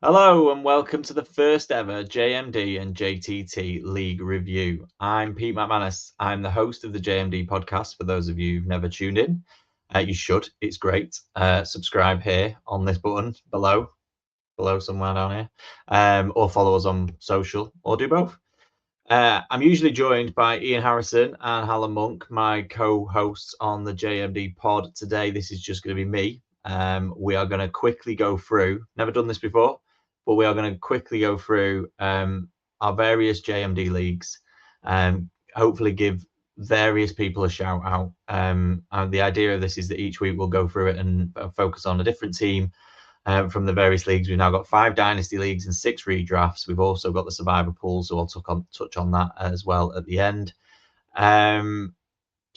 Hello and welcome to the first ever JMD and JTT League Review. I'm Pete McManus. I'm the host of the JMD podcast. For those of you who've never tuned in, you should. It's great. Subscribe here on this button below somewhere down here, or follow us on social, or do both. I'm usually joined by Ian Harrison and Hallam Monk, my co-hosts on the JMD pod. Today, this is just going to be me. We are going to quickly go through, never done this before, but we are going to quickly go through our various JMD leagues and hopefully give various people a shout out. And the idea of this is that each week we'll go through it and focus on a different team from the various leagues. We've now got 5 dynasty leagues and 6 redrafts. We've also got the survivor pool, so I'll touch on that as well at the end. So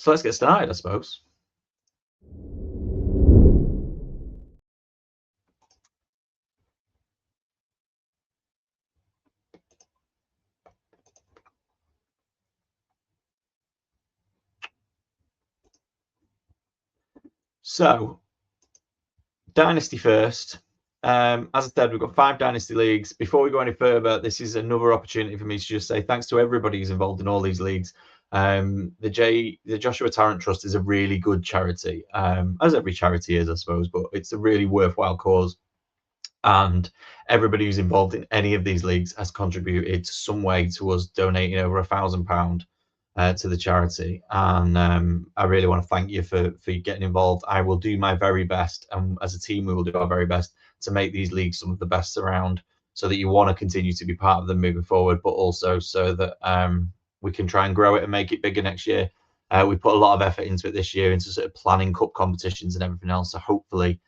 let's get started, I suppose. So, dynasty first. As I said, we've got 5 dynasty leagues. Before we go any further, this is another opportunity for me to just say thanks to everybody who's involved in all these leagues. The Joshua Tarrant Trust is a really good charity, as every charity is, I suppose, but it's a really worthwhile cause. And everybody who's involved in any of these leagues has contributed some way to us donating over £1,000 to the charity, and I really want to thank you for getting involved. I will do my very best, and as a team we will do our very best to make these leagues some of the best around, so that you want to continue to be part of them moving forward, but also so that we can try and grow it and make it bigger next year. We put a lot of effort into it this year, into sort of planning cup competitions and everything else, so hopefully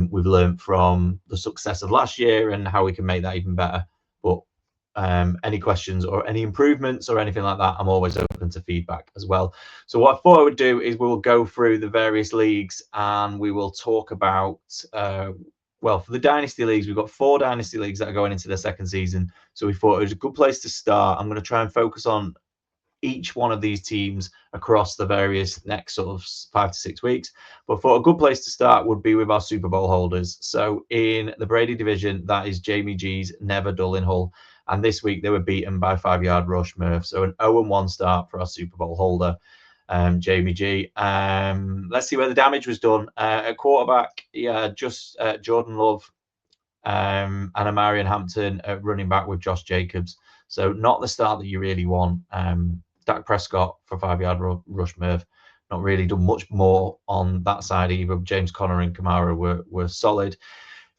we've learned from the success of last year and how we can make that even better. But any questions or any improvements or anything like that, I'm always open to feedback as well. So what I thought I would do is we'll go through the various leagues and we will talk about, well, for the dynasty leagues, we've got 4 dynasty leagues that are going into their second season. So we thought it was a good place to start. I'm going to try and focus on each one of these teams across the various next sort of 5 to 6 weeks. But for a good place to start would be with our Super Bowl holders. So in the Brady division, that is Jamie G's Never Dull in Hull. And this week they were beaten by 5-yard rush, Murph. So an 0-1 start for our Super Bowl holder, Jamie G. Let's see where the damage was done. At quarterback, just Jordan Love and Amarian Hampton at running back with Josh Jacobs. So not the start that you really want. Dak Prescott for 5-yard rush, Murph. Not really done much more on that side either. James Conner and Kamara were solid.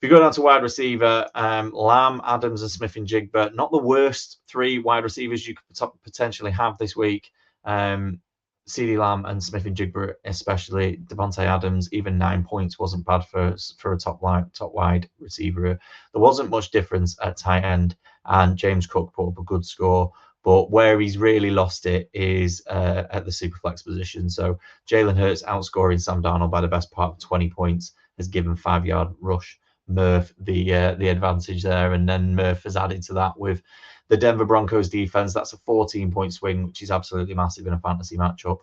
If you go down to wide receiver, Lamb, Adams, and Smith and Jigba, not the worst 3 wide receivers you could potentially have this week. CeeDee Lamb and Smith and Jigba, especially Devontae Adams, even 9 points wasn't bad for a top wide receiver. There wasn't much difference at tight end, and James Cook put up a good score. But where he's really lost it is at the superflex position. So Jalen Hurts outscoring Sam Darnold by the best part of 20 points has given 5-yard rush Murph the advantage there, and then Murph has added to that with the Denver Broncos defense. That's a 14-point swing, which is absolutely massive in a fantasy matchup.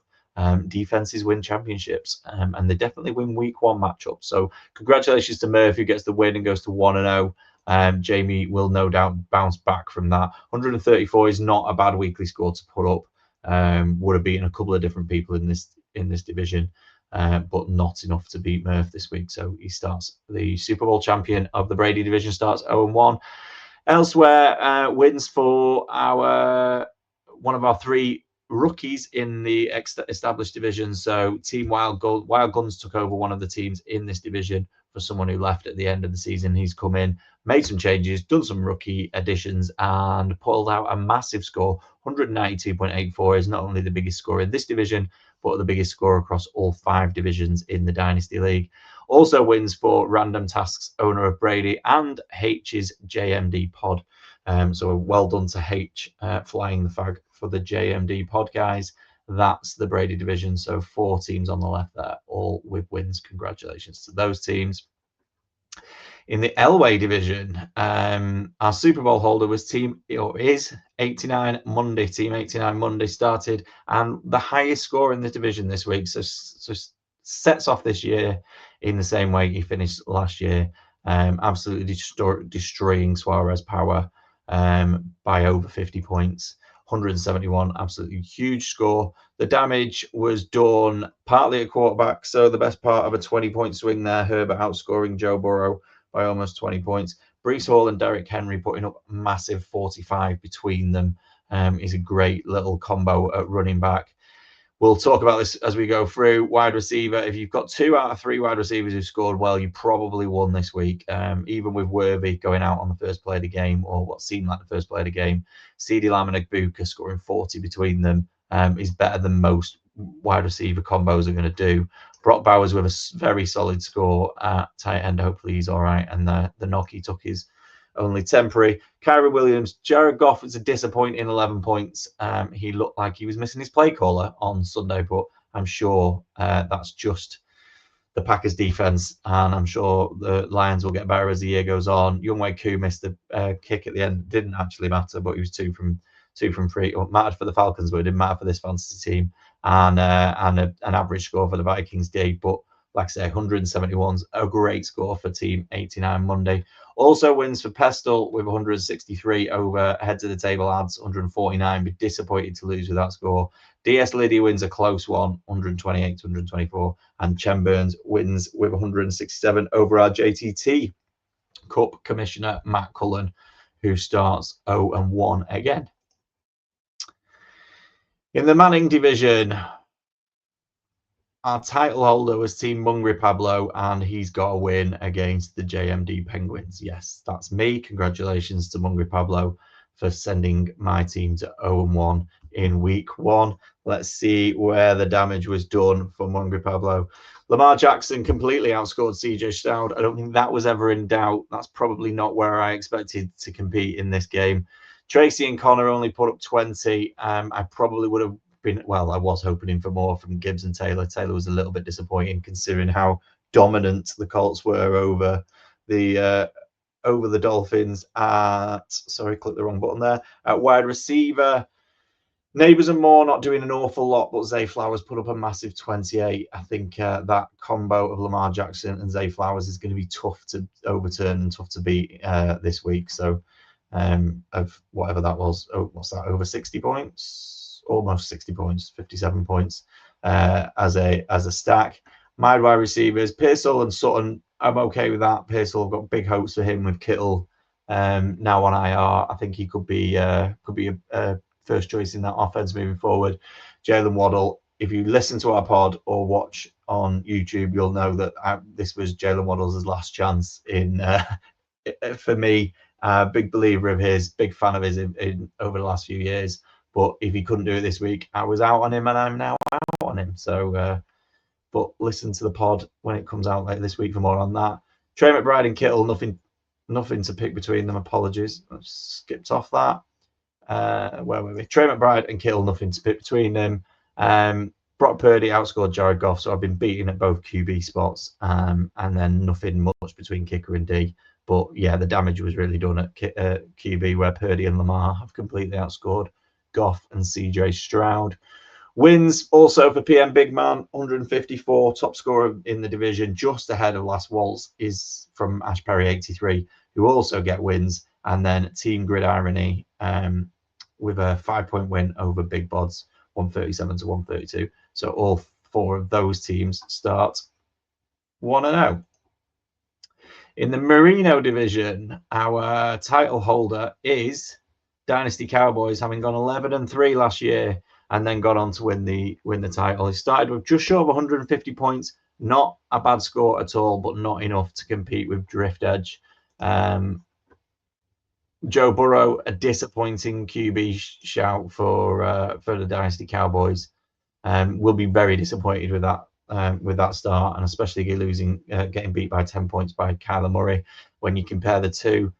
Defenses win championships, and they definitely win week 1 matchups. So congratulations to Murph, who gets the win and goes to 1-0. Jamie will no doubt bounce back from that. 134 is not a bad weekly score to put up. Would have beaten a couple of different people in this division, but not enough to beat Murph this week. So he starts, the Super Bowl champion of the Brady division starts 0-1. Elsewhere, wins for one of our 3 rookies in the established division. So Team Wild Guns took over one of the teams in this division for someone who left at the end of the season. He's come in, made some changes, done some rookie additions, and pulled out a massive score. 192.84 is not only the biggest score in this division, but the biggest score across all 5 divisions in the Dynasty League. Also wins for Random Tasks, owner of Brady, and H's JMD pod. So well done to H, flying the flag for the JMD pod, guys. That's the Brady division. So 4 teams on the left there, all with wins. Congratulations to those teams. In the Elway division, our Super Bowl holder is 89 Monday. Team 89 Monday started, and the highest score in the division this week. So sets off this year in the same way he finished last year. absolutely destroying Suarez power by over 50 points. 171, absolutely huge score. The damage was done partly at quarterback, so the best part of a 20-point swing there. Herbert outscoring Joe Burrow by almost 20 points. Breece Hall and Derrick Henry putting up massive 45 between them. Is a great little combo at running back. We'll talk about this as we go through. Wide receiver, if you've got 2 out of 3 wide receivers who scored well, you probably won this week. Even with Worthy going out on the first play of the game, or what seemed like the first play of the game, CeeDee Lamb and Egbuka scoring 40 between them is better than most wide receiver combos are going to do. Brock Bowers with a very solid score at tight end. Hopefully he's all right. And the knock he took is only temporary. Kyrie Williams, Jared Goff was a disappointing 11 points. He looked like he was missing his play caller on Sunday, but I'm sure that's just the Packers defense, and I'm sure the Lions will get better as the year goes on. Younghoe Koo missed the kick at the end. Didn't actually matter, but he was 2 from 3. It mattered for the Falcons, but it didn't matter for this fantasy team. And an average score for the Vikings did. But like I say, 171's a great score for Team 89 Monday. Also wins for Pestle with 163 over heads of the table ads, 149. Be disappointed to lose with that score. DS Liddy wins a close one, 128 to 124. And Chen Burns wins with 167 over our JTT Cup Commissioner, Matt Cullen, who starts 0-1 again. In the Manning division, our title holder was Team Mungry Pablo, and he's got a win against the JMD Penguins. Yes, that's me. Congratulations to Mungry Pablo for sending my team to 0-1 in week 1. Let's see where the damage was done for Mungry Pablo. Lamar Jackson completely outscored CJ Stroud. I don't think that was ever in doubt. That's probably not where I expected to compete in this game. Tracy and Connor only put up 20. I probably would have been, well, I was hoping for more from Gibbs and Taylor. Taylor was a little bit disappointing considering how dominant the Colts were over the Dolphins. Sorry, clicked the wrong button there. At wide receiver, Neighbours and Moore not doing an awful lot, but Zay Flowers put up a massive 28. I think that combo of Lamar Jackson and Zay Flowers is going to be tough to overturn and tough to beat this week. So of whatever that was, what's that, over 60 points? Almost 60 points, 57 points as a stack. My wide receivers, Pearsall and Sutton, I'm okay with that. Pearsall, I've got big hopes for him with Kittle now on IR. I think he could be a first choice in that offense moving forward. Jalen Waddle, if you listen to our pod or watch on YouTube, you'll know that this was Jalen Waddle's last chance in for me. Big believer of his, big fan of his in over the last few years. But if he couldn't do it this week, I was out on him, and I'm now out on him. So, but listen to the pod when it comes out later this week for more on that. Trey McBride and Kittle, nothing to pick between them. Apologies, I skipped off that. Where were we? Trey McBride and Kittle, nothing to pick between them. Brock Purdy outscored Jared Goff, so I've been beating at both QB spots, and then nothing much between kicker and D. But yeah, the damage was really done at QB, where Purdy and Lamar have completely outscored Goff and CJ Stroud. Wins also for PM Big Man, 154, top scorer in the division, just ahead of Last Waltz is from Ash Perry 83, who also get wins. And then Team Grid Irony with a 5-point win over Big Bods, 137 to 132. So all 4 of those teams start 1-0. In the Merino division, our title holder is Dynasty Cowboys, having gone 11-3 last year and then gone on to win the title. He started with just short of 150 points, not a bad score at all, but not enough to compete with Drift Edge. Joe Burrow, a disappointing QB shout for the Dynasty Cowboys. Will be very disappointed with that start, and especially getting beat by 10 points by Kyler Murray. When you compare the two,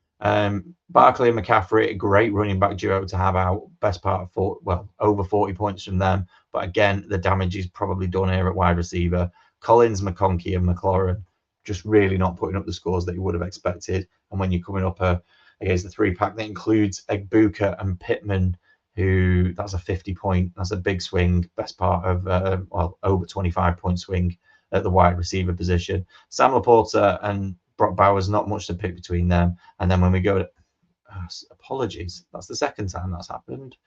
Barkley and McCaffrey, a great running back duo to have out. Best part of over 40 points from them. But again, the damage is probably done here at wide receiver. Collins, McConkey, and McLaurin just really not putting up the scores that you would have expected. And when you're coming up against the 3-pack that includes Egbuka and Pittman, who that's a 50-point, that's a big swing. Best part of over 25-point swing at the wide receiver position. Sam Laporta and Brock Bowers, not much to pick between them. And then when we go to apologies, that's the second time that's happened.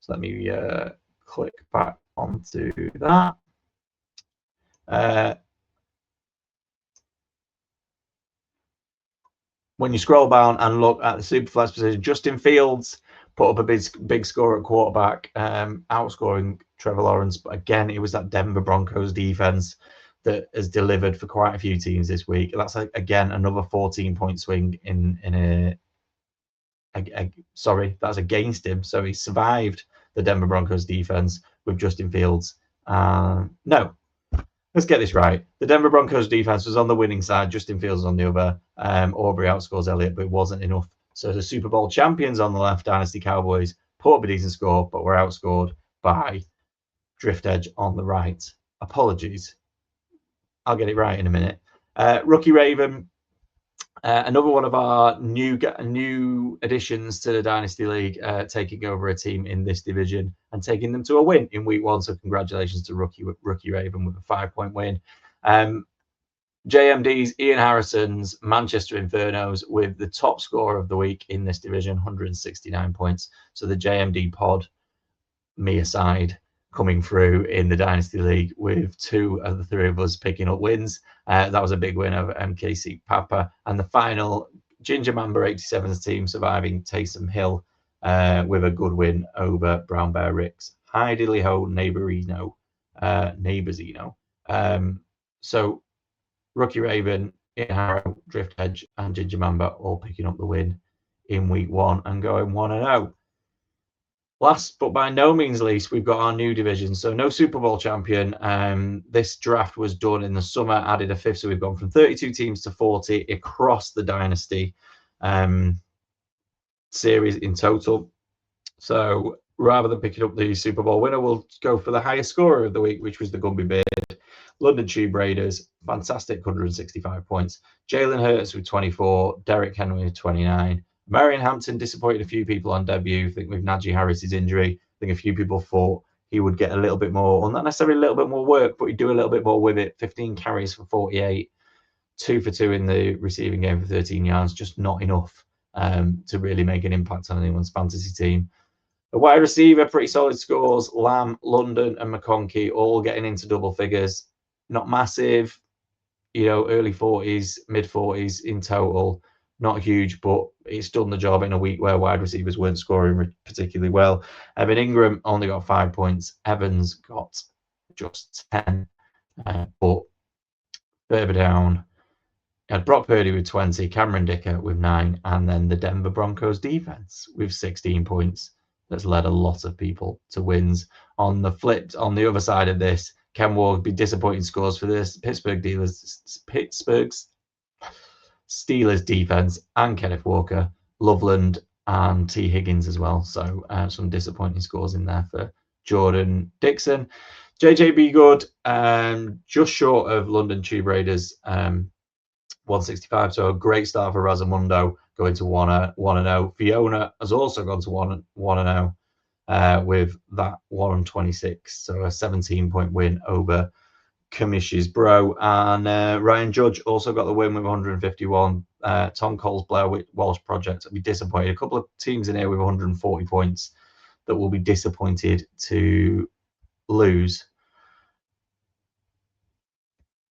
So let me click back onto that. When you scroll down and look at the Superflex position, Justin Fields put up a big score at quarterback, outscoring Trevor Lawrence. But again, it was that Denver Broncos defense that has delivered for quite a few teams this week. That's again another 14-point swing sorry, that's against him. So he survived the Denver Broncos defense with Justin Fields. No, let's get this right. The Denver Broncos defense was on the winning side. Justin Fields on the other. Aubrey outscores Elliott, but it wasn't enough. So the Super Bowl champions on the left, Dynasty Cowboys, put up a decent score, but were outscored by Drift Edge on the right. Apologies. I'll get it right in a minute. Rookie Raven, another one of our new additions to the Dynasty League, taking over a team in this division and taking them to a win in week 1. So congratulations to Rookie Raven with a 5-point win. JMD's Ian Harrison's Manchester Infernos with the top score of the week in this division, 169 points. So the JMD pod, me aside, coming through in the Dynasty League with 2 of the 3 of us picking up wins. That was a big win over MKC Papa. And the final, Ginger Mamba 87's team surviving Taysom Hill with a good win over Brown Bear Ricks. Hi dilly ho, neighborsino. So Rookie Raven, Ian Harrow, Drift Edge, and Ginger Mamba all picking up the win in week 1 and going 1-0. Last but by no means least, we've got our new division. So no Super Bowl champion. This draft was done in the summer, added a 5th. So we've gone from 32 teams to 40 across the Dynasty series in total. So rather than picking up the Super Bowl winner, we'll go for the highest scorer of the week, which was the Gumby Beard. London Tube Raiders, fantastic 165 points. Jalen Hurts with 24, Derrick Henry with 29. Marion Hampton disappointed a few people on debut. I think with Najee Harris's injury, I think a few people thought he would get a little bit more, well, not necessarily a little bit more work, but he'd do a little bit more with it. 15 carries for 48, 2 for 2 in the receiving game for 13 yards, just not enough to really make an impact on anyone's fantasy team. A wide receiver, pretty solid scores. Lamb, London, and McConkey all getting into double figures. Not massive, early 40s, mid 40s in total. Not huge, but it's done the job in a week where wide receivers weren't scoring particularly well. Evan Ingram only got 5 points. Evans got just 10. But further down, you had Brock Purdy with 20, Cameron Dicker with 9, and then the Denver Broncos defense with 16 points. That's led a lot of people to wins. On the other side of this, Ken Ward be disappointing scores for this Pittsburgh Steelers defense and Kenneth Walker, Loveland, and T. Higgins as well. So some disappointing scores in there for Jordan Dixon. JJB Good, just short of London Tube Raiders, 165. So a great start for Razamundo, going to 1-0. Fiona has also gone to 1-0 with that 126. So a 17-point win over Kamish's Bro. And Ryan Judge also got the win with 151. Tom Cole's Blair Walsh Project will be disappointed. A couple of teams in here with 140 points that will be disappointed to lose.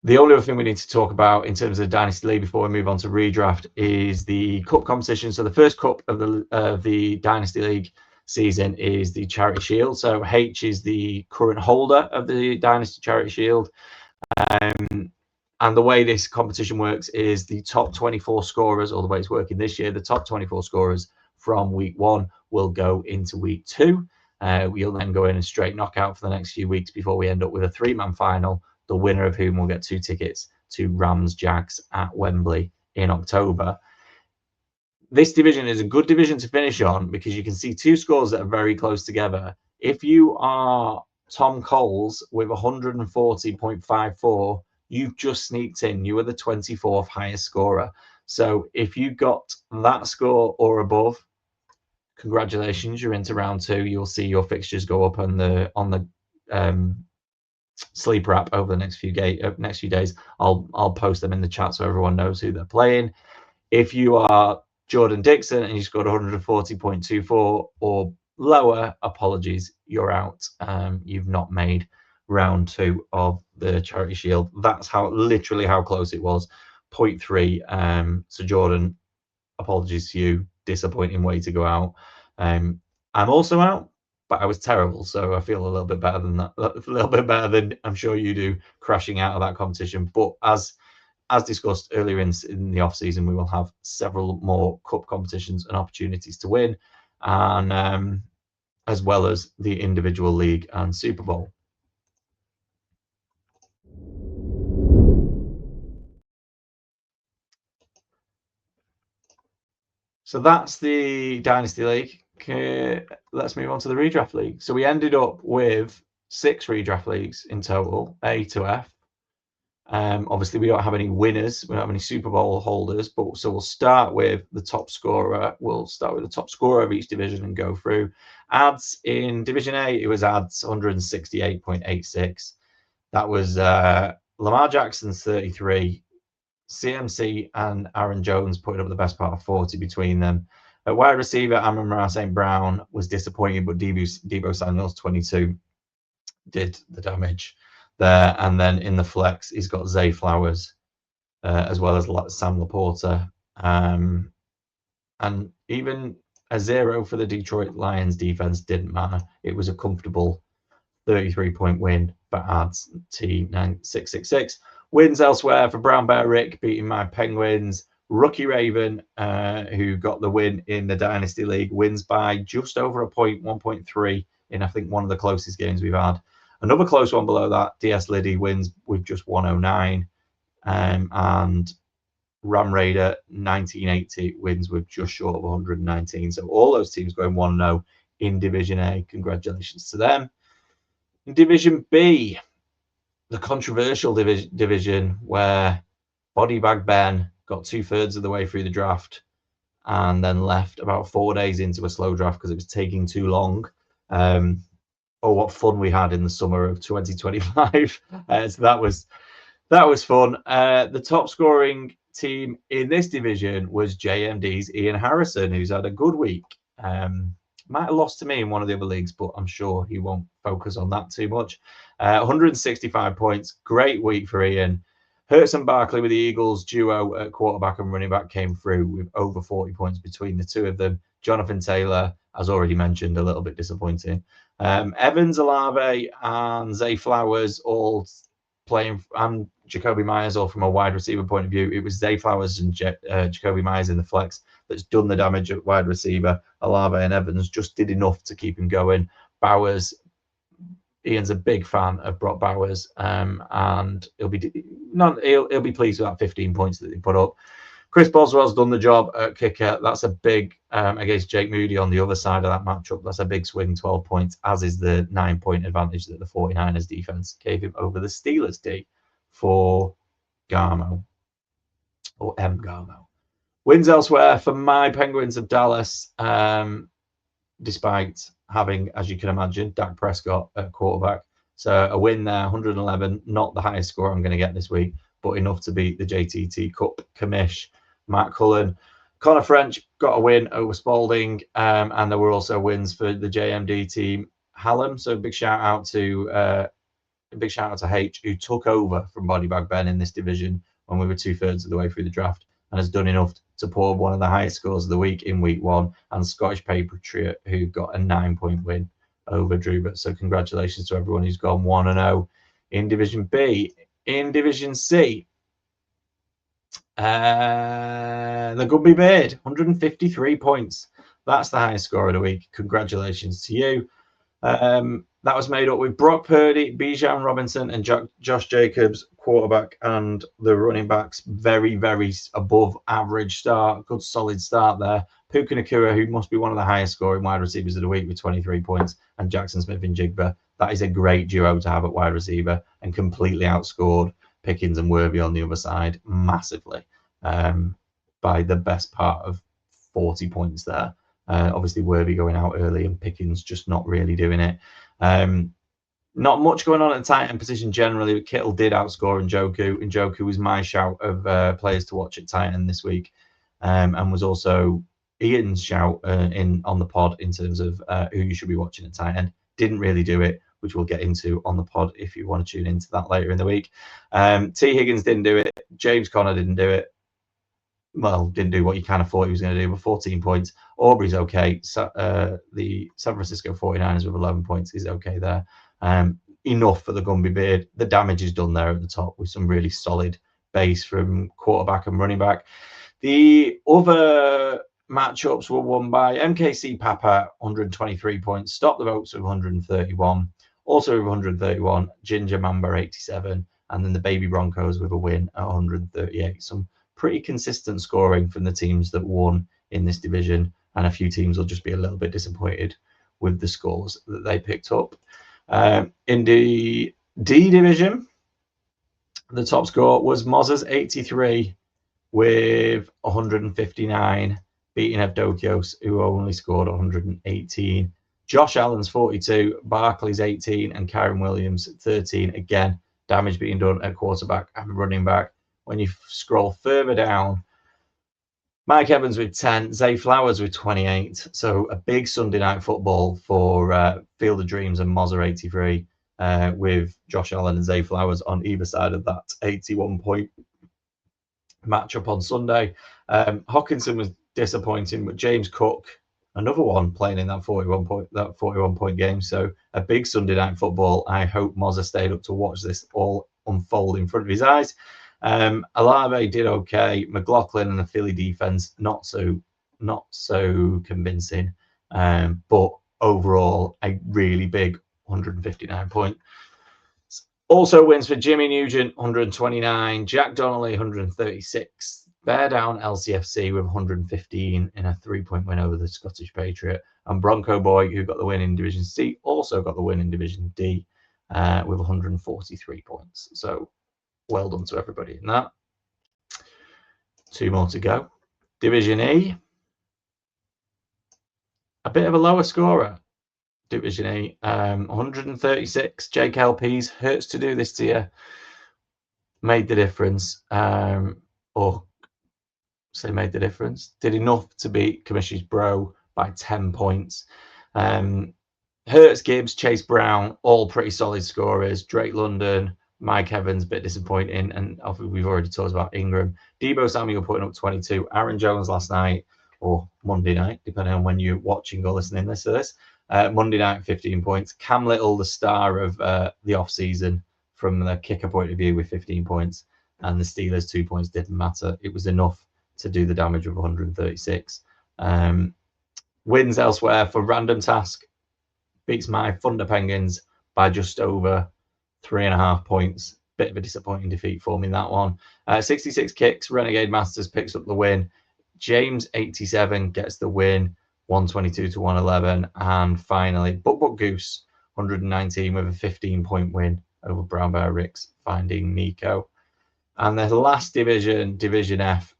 The only other thing we need to talk about in terms of Dynasty League before we move on to redraft is the cup competition. So the first cup of the Dynasty League season is the Charity Shield. So H is the current holder of the Dynasty Charity Shield. And the way this competition works is the top 24 scorers, or the way it's working this year, the top 24 scorers from week 1 will go into week 2. We'll then go in a straight knockout for the next few weeks before we end up with a 3-man final, the winner of whom will get 2 tickets to Rams Jags at Wembley in October. This division is a good division to finish on because you can see 2 scores that are very close together. If you are Tom Coles with 140.54, you've just sneaked in. You are the 24th highest scorer. So if you got that score or above, congratulations, you're into round 2. You'll see your fixtures go up on the sleeper app over the next few days. I'll post them in the chat so everyone knows who they're playing. If you are Jordan Dixon and you scored 140.24 or lower, apologies, you're out. You've not made round 2 of the Charity Shield. That's literally how close it was. 0.3. So Jordan, apologies to you. Disappointing way to go out. I'm also out, but I was terrible, so I feel a little bit better than that. A little bit better than I'm sure you do, crashing out of that competition. But as discussed earlier in the off season, we will have several more cup competitions and opportunities to win, and as well as the individual league and Super Bowl. So that's the Dynasty League. Okay, let's move on to the Redraft League. So we ended up with 6 Redraft Leagues in total, A to F. Obviously, we don't have any winners. We don't have any Super Bowl holders, but so we'll start with the top scorer. We'll start with the top scorer of each division and go through. Ads in Division A, it was Ads 168.86. That was Lamar Jackson's 33. CMC and Aaron Jones putting up the best part of 40 between them. At wide receiver, Amon-Ra St. Brown was disappointing, but Deebo Samuel's 22 did the damage there. And then in the flex, he's got Zay Flowers as well as Sam Laporta. And even a 0 for the Detroit Lions defense didn't matter. It was a comfortable 33-point win for Ads T9666. Wins elsewhere for Brown Bear Rick beating my Penguins. Rookie Raven, who got the win in the Dynasty League, wins by just over a point, 1.3 in I think one of the closest games we've had. Another close one below that, DS Liddy wins with just 109. And Ram Raider 1980 wins with just short of 119. So all those teams going 1-0 in Division A. Congratulations to them. In Division B, the controversial division where Bodybag Ben got 2/3 of the way through the draft and then left about 4 days into a slow draft because it was taking too long. Oh, what fun we had in the summer of 2025. So that was fun. The top scoring team in this division was JMD's Ian Harrison, who's had a good week. Might have lost to me in one of the other leagues, but I'm sure he won't focus on that too much. 165 points. Great week for Ian. Hurts and Barkley with the Eagles duo at quarterback and running back came through with over 40 points between the two of them. Jonathan Taylor, as already mentioned, a little bit disappointing. Evans, Olave, and Zay Flowers all playing, and Jacoby Myers all from a wide receiver point of view. It was Zay Flowers and Jacoby Myers in the flex that's done the damage at wide receiver. Olave and Evans just did enough to keep him going. Bowers, Ian's a big fan of Brock Bowers, and he'll be pleased with that 15 points that he put up. Chris Boswell's done the job at kicker. That's a big against Jake Moody on the other side of that matchup. That's a big swing, 12 points, as is the 9-point advantage that the 49ers defense gave him over the Steelers D for Garmo or M Garmo. Wins elsewhere for my Penguins of Dallas, despite having, as you can imagine, Dak Prescott at quarterback. So a win there, 111, not the highest score I'm going to get this week, but enough to beat the JTT Cup commish. Matt Cullen. Connor French got a win over Spalding, and there were also wins for the JMD team. Hallam, so big shout out to H, who took over from Bodybag Ben in this division when we were 2/3 of the way through the draft, and has done enough to pull one of the highest scores of the week in week 1, and Scottish Patriot, who got a 9-point win over Drubert. So congratulations to everyone who's gone 1-0 in Division B. In Division C, the Gumby Beard, 153 points. That's the highest score of the week. Congratulations to you. That was made up with Brock Purdy, Bijan Robinson, and Josh Jacobs, quarterback, and the running backs. Very, very above average start. Good solid start there. Puka Nacua, who must be one of the highest scoring wide receivers of the week with 23 points, and Jackson Smith and Jigba. That is a great duo to have at wide receiver, and completely outscored Pickens and Worthy on the other side massively by the best part of 40 points there. Obviously, Worthy going out early and Pickens just not really doing it. Not much going on at the tight end position generally, but Kittle did outscore Njoku. Njoku was my shout of players to watch at tight end this week, and was also Ian's shout on the pod in terms of who you should be watching at tight end. Didn't really do it, which we'll get into on the pod if you want to tune into that later in the week. T. Higgins didn't do it. James Conner didn't do it. Well, didn't do what you kind of thought he was going to do, but 14 points. Aubrey's okay. So, the San Francisco 49ers with 11 points is okay there. Enough for the Gumby Beard. The damage is done there at the top with some really solid base from quarterback and running back. The other matchups were won by MKC Papa, 123 points. Stop the Votes with 131. Also with 131, Ginger Mamba, 87. And then the Baby Broncos with a win at 138. Some pretty consistent scoring from the teams that won in this division. And a few teams will just be a little bit disappointed with the scores that they picked up. In the D division, the top score was Moz's 83 with 159, beating Evdokios, who only scored 118. Josh Allen's 42, Barkley's 18, and Kyron Williams 13. Again, damage being done at quarterback and running back. When you scroll further down, Mike Evans with 10, Zay Flowers with 28. So a big Sunday night football for Field of Dreams and Mozer 83, with Josh Allen and Zay Flowers on either side of that 81-point matchup on Sunday. Hockenson was disappointing, but James Cook, another one playing in that 41-point game. So a big Sunday night football. I hope Mozer stayed up to watch this all unfold in front of his eyes. Alave did okay. McLaughlin and the Philly defense not so convincing, but overall a really big 159 point. Also wins for Jimmy Nugent, 129. Jack Donnelly, 136. Bear down LCFC with 115 in a 3-point win over the Scottish Patriot. And Bronco Boy, who got the win in Division C, also got the win in Division D with 143 points. So well done to everybody in that. 2 more to go. Division E, a bit of a lower scorer. Division E, 136. Jake LPs, hurts to do this to you. Made the difference, or say made the difference. Did enough to beat Commission's Bro by 10 points. Hurts, Gibbs, Chase Brown, all pretty solid scorers. Drake London, Mike Evans, a bit disappointing, and we've already talked about Ingram. Debo Samuel putting up 22. Aaron Jones last night, or Monday night, depending on when you're watching or listening to this. Monday night, 15 points. Cam Little, the star of the off-season from the kicker point of view, with 15 points. And the Steelers' 2 points didn't matter. It was enough to do the damage of 136. Wins elsewhere for Random Task. Beats my Thunder Penguins by just over 3.5 points. Bit of a disappointing defeat for me in that one. 66 kicks. Renegade Masters picks up the win. James 87 gets the win, 122 to 111. And finally, Buck Goose 119 with a 15-point win over Brown Bear Ricks, finding Nico. And the last division, Division F.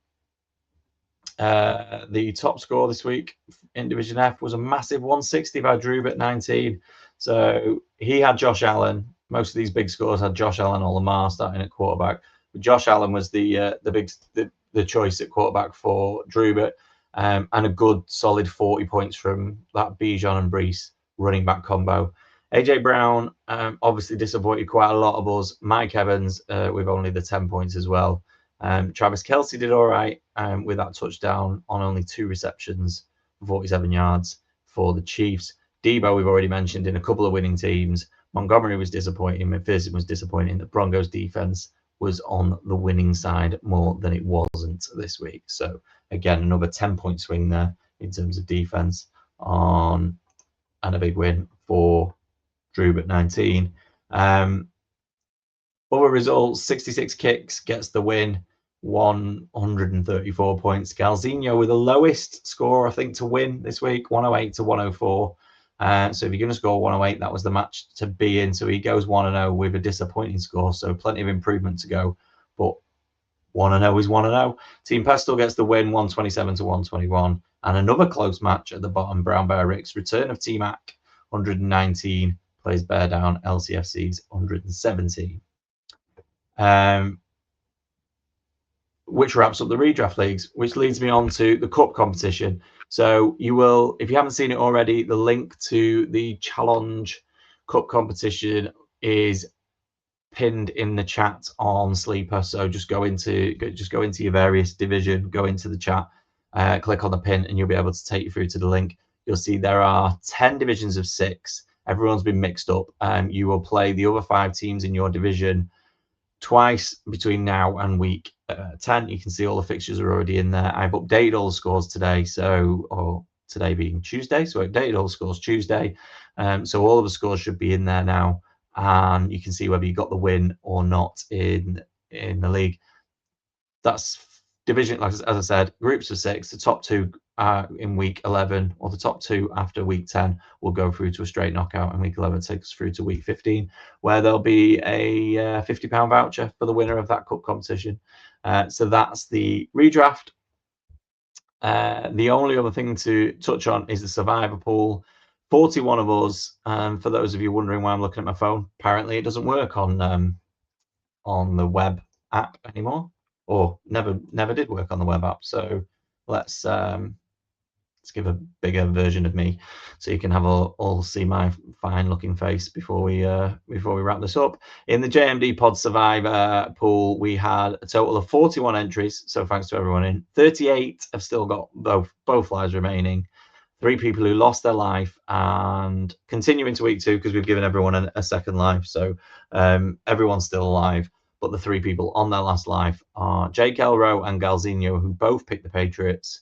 The top score this week in Division F was a massive 160 by Drew at 19. So he had Josh Allen. Most of these big scores had Josh Allen or Lamar starting at quarterback. But Josh Allen was the choice at quarterback for Drew, and a good solid 40 points from that Bijan and Brees running back combo. AJ Brown obviously disappointed quite a lot of us. Mike Evans with only the 10 points as well. Travis Kelce did all right with that touchdown on only 2 receptions, 47 yards for the Chiefs. Debo, we've already mentioned, in a couple of winning teams. Montgomery was disappointing. McPherson was disappointing. The Broncos defense was on the winning side more than it wasn't this week. So again, another 10-point swing there in terms of defense and a big win for Drew at 19. Other results: 66 kicks gets the win, 134 points. Galzinho with the lowest score, I think, to win this week, 108 to 104. So if you're going to score 108, that was the match to be in. So he goes 1-0 with a disappointing score. So plenty of improvement to go. But 1-0 is 1-0. Team Pestle gets the win, 127 to 121. And another close match at the bottom, Brown Bear Ricks. Return of T-Mac, 119 plays Bear Down, LCFC's 117. Which wraps up the redraft leagues, which leads me on to the cup competition. So you will, if you haven't seen it already, the link to the Challenge Cup competition is pinned in the chat on Sleeper. So just go into your various division, go into the chat, click on the pin, and you'll be able to take you through to the link. You'll see there are 10 divisions of 6. Everyone's been mixed up. You will play the other 5 teams in your division twice between now and week 10. You can see all the fixtures are already in there. I've updated all the scores today, or today being Tuesday, so I updated all the scores Tuesday. So all of the scores should be in there now, and you can see whether you got the win or not in the league. That's division, like as I said, groups of 6. The top 2 in week 11, or the top 2 after week 10 will go through to a straight knockout, and week 11 takes us through to week 15, where there'll be a £50 voucher for the winner of that cup competition. So that's the redraft. The only other thing to touch on is the survivor pool. 41 of us. For those of you wondering why I'm looking at my phone, apparently it doesn't work on the web app anymore, or never did work on the web app. So let's give a bigger version of me so you can have all see my fine looking face before we wrap this up. In the JMD Pod Survivor pool, we had a total of 41 entries, so thanks to everyone in. 38 have still got both lives remaining. 3 people who lost their life, and continuing to week 2 because we've given everyone a second life, so everyone's still alive. But the 3 people on their last life are Jake Elrow and Galzinho, who both picked the Patriots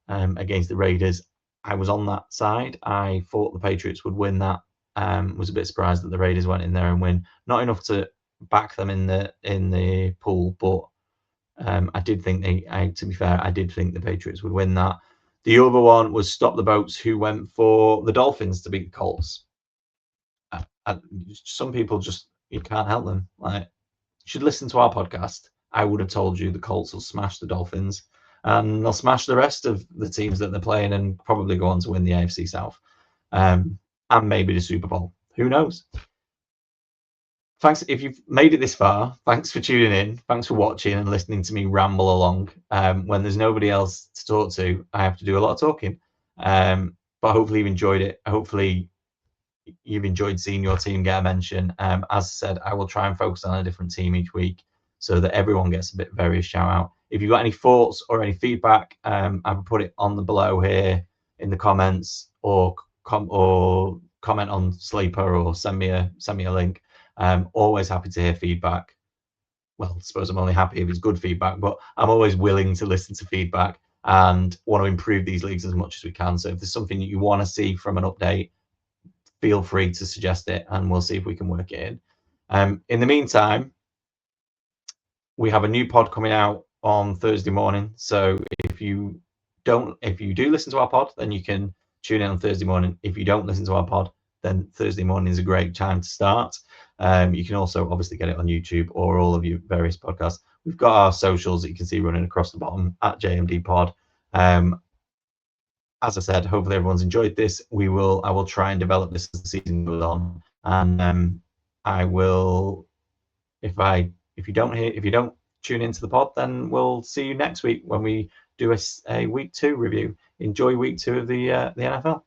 against the Raiders. I was on that side. I thought the Patriots would win that. Was a bit surprised that the Raiders went in there and win. Not enough to back them in the pool, but I did think to be fair, I did think the Patriots would win that. The other one was Stop the Boats, who went for the Dolphins to beat the Colts. Some people just, you can't help them. Like, you should listen to our podcast. I would have told you the Colts will smash the Dolphins, and they'll smash the rest of the teams that they're playing, and probably go on to win the AFC South, and maybe the Super Bowl. Who knows? Thanks if you've made it this far. Thanks for tuning in. Thanks for watching and listening to me ramble along. When there's nobody else to talk to, I have to do a lot of talking. But hopefully you've enjoyed it. Hopefully you've enjoyed seeing your team get a mention. As I said, I will try and focus on a different team each week so that everyone gets a bit various shout out. If you've got any thoughts or any feedback, I've put it on the below here in the comments, or comment on Sleeper, or send me a link. Always happy to hear feedback. Well, I suppose I'm only happy if it's good feedback, but I'm always willing to listen to feedback and want to improve these leagues as much as we can. So if there's something that you want to see from an update, feel free to suggest it, and we'll see if we can work it in. In the meantime, we have a new pod coming out on Thursday morning. So if you do listen to our pod, then you can tune in on Thursday morning. If you don't listen to our pod, then Thursday morning is a great time to start. You can also obviously get it on YouTube or all of your various podcasts. We've got our socials that you can see running across the bottom at JMD Pod. As I said, hopefully everyone's enjoyed this. I will try and develop this as the season goes on, and I will. If you don't tune into the pod, then we'll see you next week when we do a week 2 review. Enjoy week 2 of the NFL.